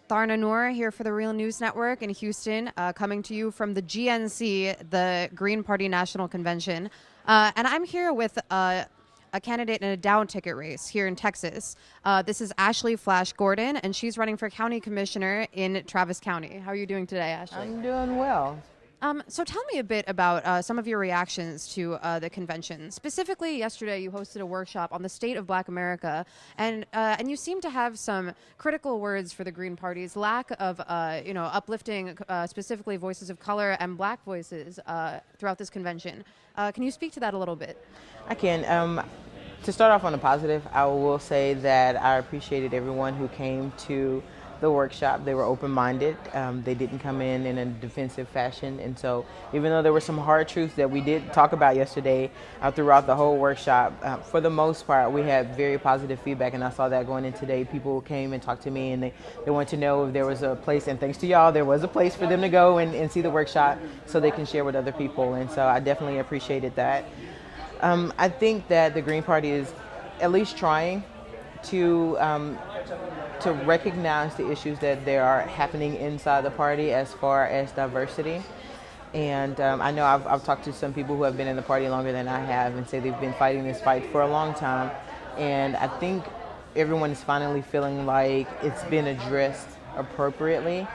Tharna Noor here for the Real News Network in Houston, coming to you from the GNC, the Green Party National Convention. And I'm here with a candidate in a down ticket race here in Texas. This is Ashley Flash Gordon, and she's running for county commissioner in Travis County. How are you doing today, Ashley? I'm doing well. So tell me a bit about some of your reactions to the convention. Specifically, yesterday you hosted a workshop on the state of Black America, and you seem to have some critical words for the Green Party's lack of uplifting specifically voices of color and Black voices throughout this convention. Can you speak to that a little bit? I can. To start off on a positive, I will say that I appreciated everyone who came to the workshop. They were open-minded. They didn't come in a defensive fashion. And so even though there were some hard truths that we did talk about yesterday throughout the whole workshop, for the most part, we had very positive feedback. And I saw that going in today. People came and talked to me, and they wanted to know if there was a place, and thanks to y'all, there was a place for them to go and see the workshop so they can share with other people. And so I definitely appreciated that. I think that the Green Party is at least trying to recognize the issues that there are happening inside the party as far as diversity. And I know I've talked to some people who have been in the party longer than I have and say they've been fighting this fight for a long time. And I think everyone is finally feeling like it's been addressed appropriately,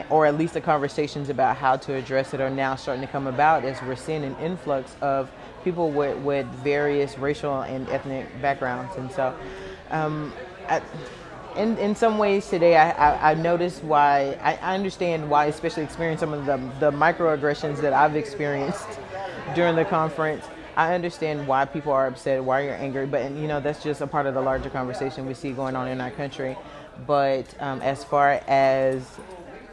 or at least the conversations about how to address it are now starting to come about as we're seeing an influx of people with various racial and ethnic backgrounds. And so in some ways today, I noticed why, I understand why, especially experiencing some of the microaggressions that I've experienced during the conference. I understand why people are upset, why you're angry, but that's just a part of the larger conversation we see going on in our country. But as far as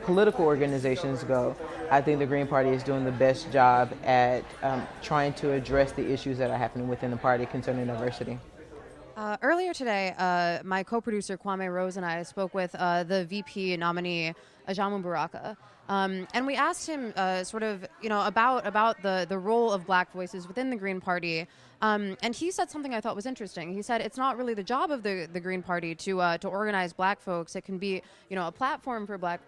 political organizations go, I think the Green Party is doing the best job at trying to address the issues that are happening within the party concerning diversity. Earlier today, my co-producer Kwame Rose and I spoke with the VP nominee Ajamu Baraka, and we asked him about the role of Black voices within the Green Party, and he said something I thought was interesting. He said it's not really the job of the Green Party to organize Black folks. It can be a platform for Black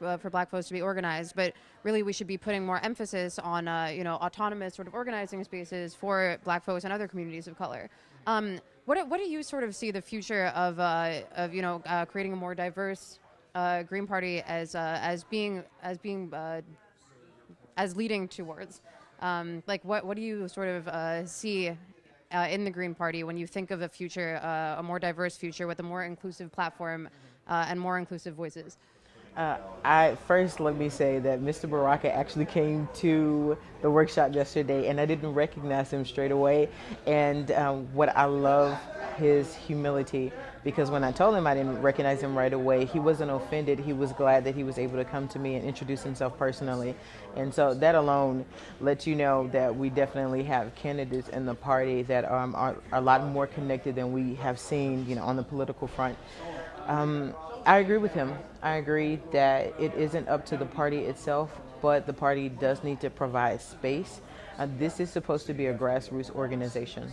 folks to be organized, but really we should be putting more emphasis on autonomous sort of organizing spaces for Black folks and other communities of color. What do you sort of see the future of creating a more diverse Green Party as leading towards? What do you sort of see in the Green Party when you think of a future, a more diverse future with a more inclusive platform and more inclusive voices? Let me say that Mr. Baraka actually came to the workshop yesterday, and I didn't recognize him straight away. And what I love his humility, because when I told him I didn't recognize him right away, he wasn't offended. He was glad that he was able to come to me and introduce himself personally. And so that alone lets you know that we definitely have candidates in the party that are a lot more connected than we have seen, on the political front. I agree with him. I agree that it isn't up to the party itself, but the party does need to provide space. This is supposed to be a grassroots organization.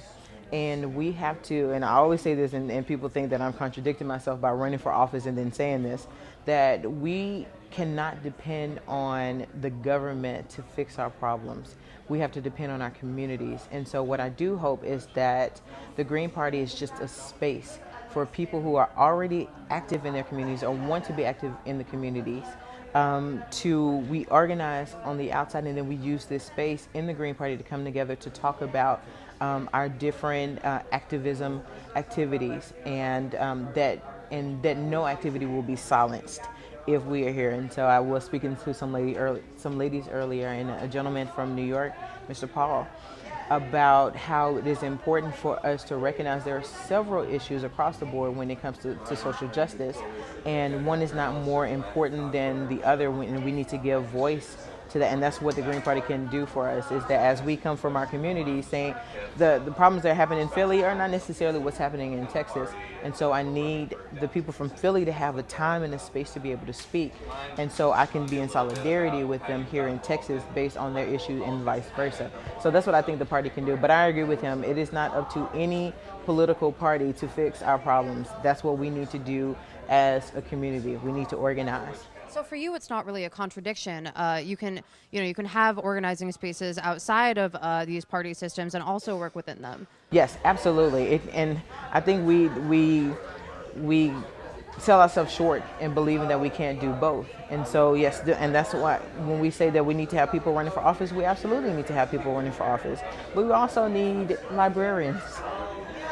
And we have to, and I always say this, and people think that I'm contradicting myself by running for office and then saying this, that we cannot depend on the government to fix our problems. We have to depend on our communities. And so what I do hope is that the Green Party is just a space for people who are already active in their communities or want to be active in the communities. We organize on the outside, and then we use this space in the Green Party to come together to talk about our different activism activities, and that no activity will be silenced if we are here. And so I was speaking to some ladies earlier, and a gentleman from New York, Mr. Paul, about how it is important for us to recognize there are several issues across the board when it comes to social justice, and one is not more important than the other, and we need to give voice to that. And that's what the Green Party can do for us, is that as we come from our community saying the problems that happen in Philly are not necessarily what's happening in Texas. And so I need the people from Philly to have a time and a space to be able to speak. And so I can be in solidarity with them here in Texas based on their issue and vice versa. So that's what I think the party can do. But I agree with him. It is not up to any political party to fix our problems. That's what we need to do as a community. We need to organize. So for you, it's not really a contradiction. You can have organizing spaces outside of these party systems and also work within them. Yes, absolutely. And I think we sell ourselves short in believing that we can't do both. And so yes, and that's why when we say that we need to have people running for office, we absolutely need to have people running for office. But we also need librarians.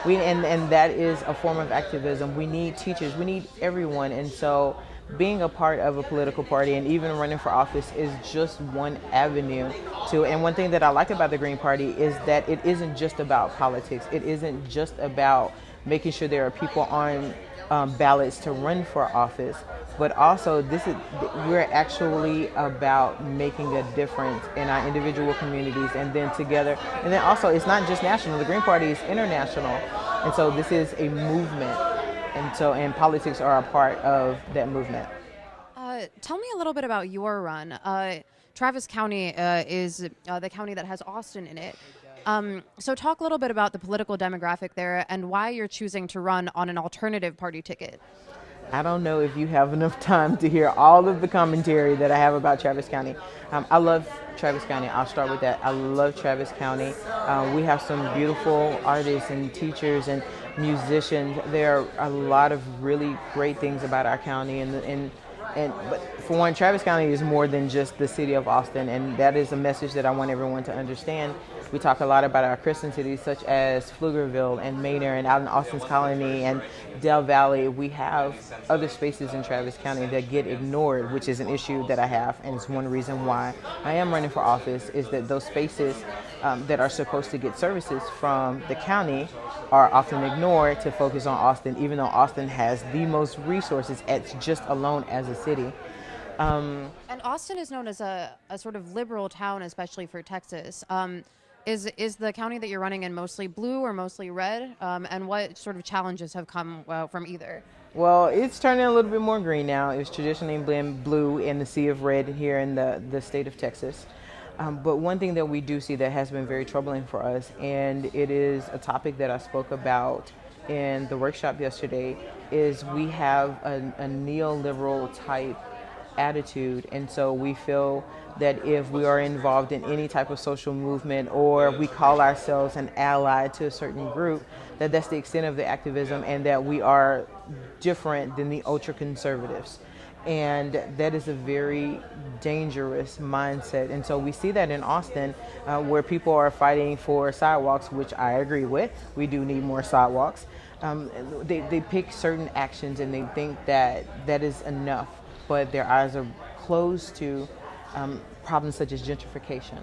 And that is a form of activism. We need teachers. We need everyone. And so being a part of a political party and even running for office is just one avenue to. And one thing that I like about the Green Party is that it isn't just about politics. It isn't just about making sure there are people on ballots to run for office, but also we're actually about making a difference in our individual communities and then together. And then also it's not just national. The Green Party is international. And so this is a movement. And politics are a part of that movement. Tell me a little bit about your run. Travis County is the county that has Austin in it. So talk a little bit about the political demographic there and why you're choosing to run on an alternative party ticket. I don't know if you have enough time to hear all of the commentary that I have about Travis County. I love Travis County. I'll start with that. I love Travis County. We have some beautiful artists and teachers and musicians. There are a lot of really great things about our county, but for one, Travis County is more than just the city of Austin, and that is a message that I want everyone to understand. We talk a lot about our Christian cities such as Pflugerville and Manor and out in Austin's Colony and Del Valley. We have other spaces in Travis County that get ignored, which is an issue that I have, and it's one reason why I am running for office, is that those spaces that are supposed to get services from the county are often ignored to focus on Austin, even though Austin has the most resources just alone as a city. And Austin is known as a sort of liberal town, especially for Texas. Is the county that you're running in mostly blue or mostly red? And what sort of challenges have come from either? Well, it's turning a little bit more green now. It was traditionally been blue in the sea of red here in the state of Texas. But one thing that we do see that has been very troubling for us, and it is a topic that I spoke about in the workshop yesterday, is we have a neoliberal type attitude. And so we feel that if we are involved in any type of social movement or we call ourselves an ally to a certain group, that's the extent of the activism, and that we are different than the ultra conservatives. And that is a very dangerous mindset. And so we see that in Austin, where people are fighting for sidewalks, which I agree with. We do need more sidewalks. They pick certain actions and they think that is enough, but their eyes are closed to problems such as gentrification.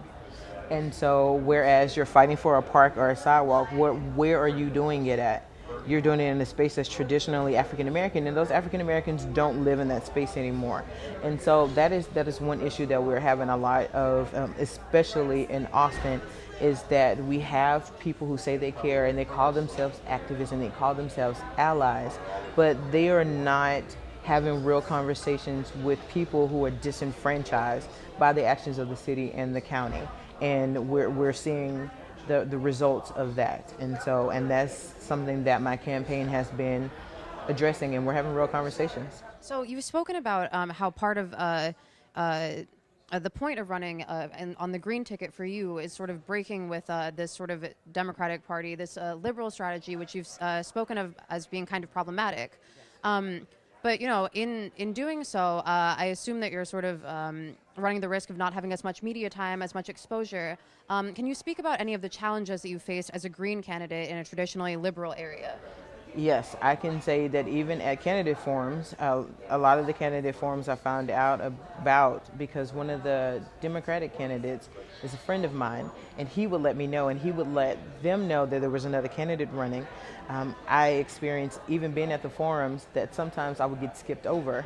And so whereas you're fighting for a park or a sidewalk, where are you doing it at? You're doing it in a space that's traditionally African American, and those African Americans don't live in that space anymore. And so that is one issue that we're having a lot of, especially in Austin, is that we have people who say they care and they call themselves activists and they call themselves allies, but they are not having real conversations with people who are disenfranchised by the actions of the city and the county. And we're seeing the results of that. And that's something that my campaign has been addressing, and we're having real conversations. So you've spoken about how part of the point of running on the green ticket for you is sort of breaking with this sort of Democratic Party, this liberal strategy, which you've spoken of as being kind of problematic. But, in doing so, I assume that you're sort of running the risk of not having as much media time, as much exposure. Can you speak about any of the challenges that you faced as a Green candidate in a traditionally liberal area? Yes, I can say that even at candidate forums, a lot of the candidate forums I found out about because one of the Democratic candidates is a friend of mine, and he would let me know, and he would let them know that there was another candidate running. I experienced, even being at the forums, that sometimes I would get skipped over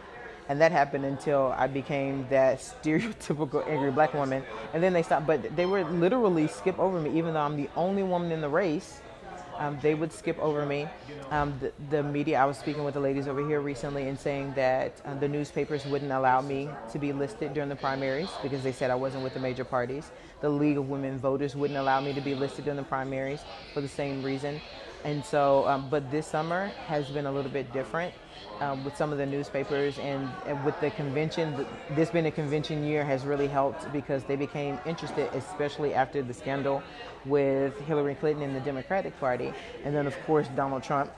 And that happened until I became that stereotypical angry black woman. And then they stopped, but they would literally skip over me, even though I'm the only woman in the race. They would skip over me. The media, I was speaking with the ladies over here recently and saying that the newspapers wouldn't allow me to be listed during the primaries because they said I wasn't with the major parties. The League of Women Voters wouldn't allow me to be listed during the primaries for the same reason. And so, but this summer has been a little bit different with some of the newspapers and with the convention. This being a convention year has really helped because they became interested, especially after the scandal with Hillary Clinton and the Democratic Party, and then of course Donald Trump.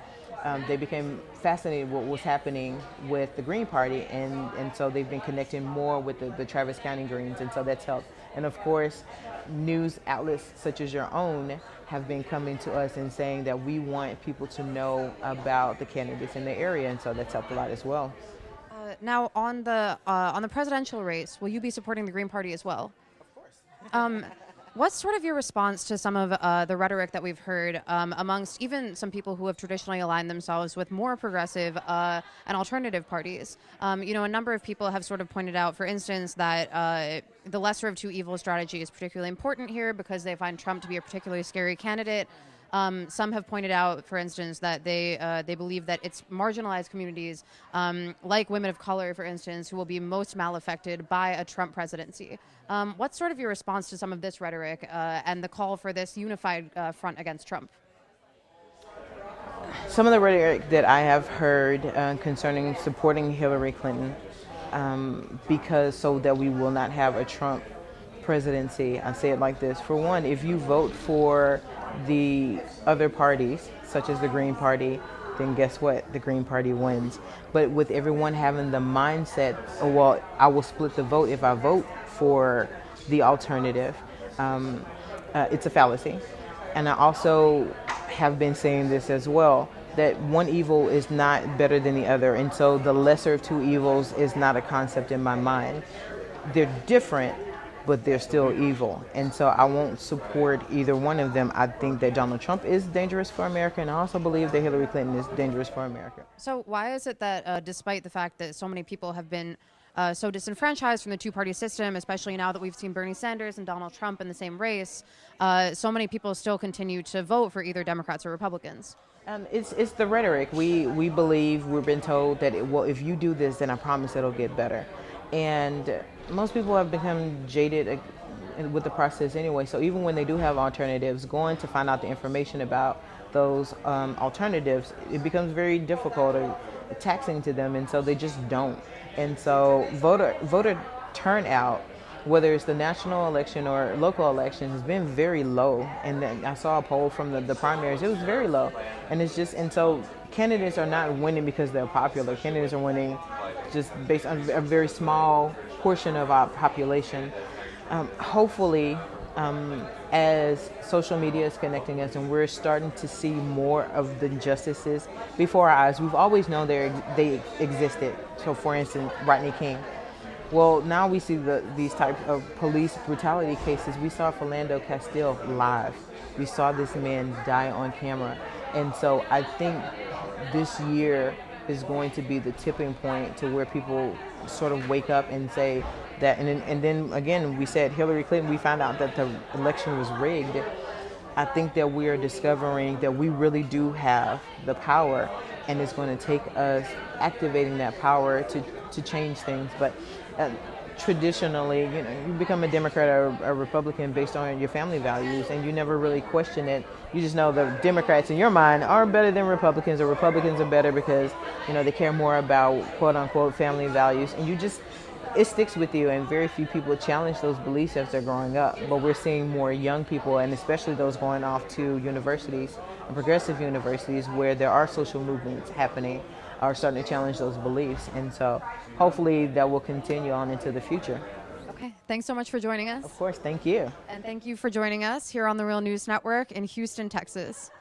They became fascinated with what was happening with the Green Party, and so they've been connecting more with the Travis County Greens, and so that's helped. And of course, news outlets such as your own have been coming to us and saying that we want people to know about the candidates in the area, and so that's helped a lot as well. Now, on the presidential race, will you be supporting the Green Party as well? Of course. What's sort of your response to some of the rhetoric that we've heard amongst even some people who have traditionally aligned themselves with more progressive and alternative parties? A number of people have sort of pointed out, for instance, that the lesser of two evils strategy is particularly important here because they find Trump to be a particularly scary candidate. Some have pointed out, for instance, that they believe that it's marginalized communities, like women of color, for instance, who will be most malaffected by a Trump presidency. What's sort of your response to some of this rhetoric and the call for this unified front against Trump? Some of the rhetoric that I have heard concerning supporting Hillary Clinton because so that we will not have a Trump presidency, I say it like this. For one, if you vote for the other parties, such as the Green Party, then guess what? The Green Party wins. But with everyone having the mindset, oh, well, I will split the vote if I vote for the alternative, it's a fallacy. And I also have been saying this as well, that one evil is not better than the other. And so the lesser of two evils is not a concept in my mind. They're different, but they're still evil. And so I won't support either one of them. I think that Donald Trump is dangerous for America, and I also believe that Hillary Clinton is dangerous for America. So why is it that despite the fact that so many people have been so disenfranchised from the two-party system, especially now that we've seen Bernie Sanders and Donald Trump in the same race, so many people still continue to vote for either Democrats or Republicans? It's the rhetoric. We believe, we've been told that, well, if you do this, then I promise it'll get better. And most people have become jaded with the process anyway. So even when they do have alternatives, going to find out the information about those alternatives, it becomes very difficult or taxing to them, and so they just don't. And so voter turnout, whether it's the national election or local election, has been very low. And then I saw a poll from the primaries; it was very low. And it's just, and so candidates are not winning because they're popular. Candidates are winning just based on a very small portion of our population. Hopefully, as social media is connecting us and we're starting to see more of the injustices before our eyes, we've always known they existed. So for instance, Rodney King. Well, now we see these types of police brutality cases. We saw Philando Castile live. We saw this man die on camera. And so I think this year is going to be the tipping point to where people sort of wake up and say that, and then again, we said Hillary Clinton, we found out that the election was rigged. I think that we are discovering that we really do have the power, and it's going to take us activating that power to change things. But traditionally, you become a Democrat or a Republican based on your family values, and you never really question it. You just know the Democrats in your mind are better than Republicans, or Republicans are better because, they care more about quote unquote family values, and it sticks with you, and very few people challenge those beliefs as they're growing up. But we're seeing more young people, and especially those going off to universities and progressive universities where there are social movements happening, are starting to challenge those beliefs. And so hopefully that will continue on into the future. Okay, thanks so much for joining us. Of course, thank you. And thank you for joining us here on the Real News Network in Houston, Texas.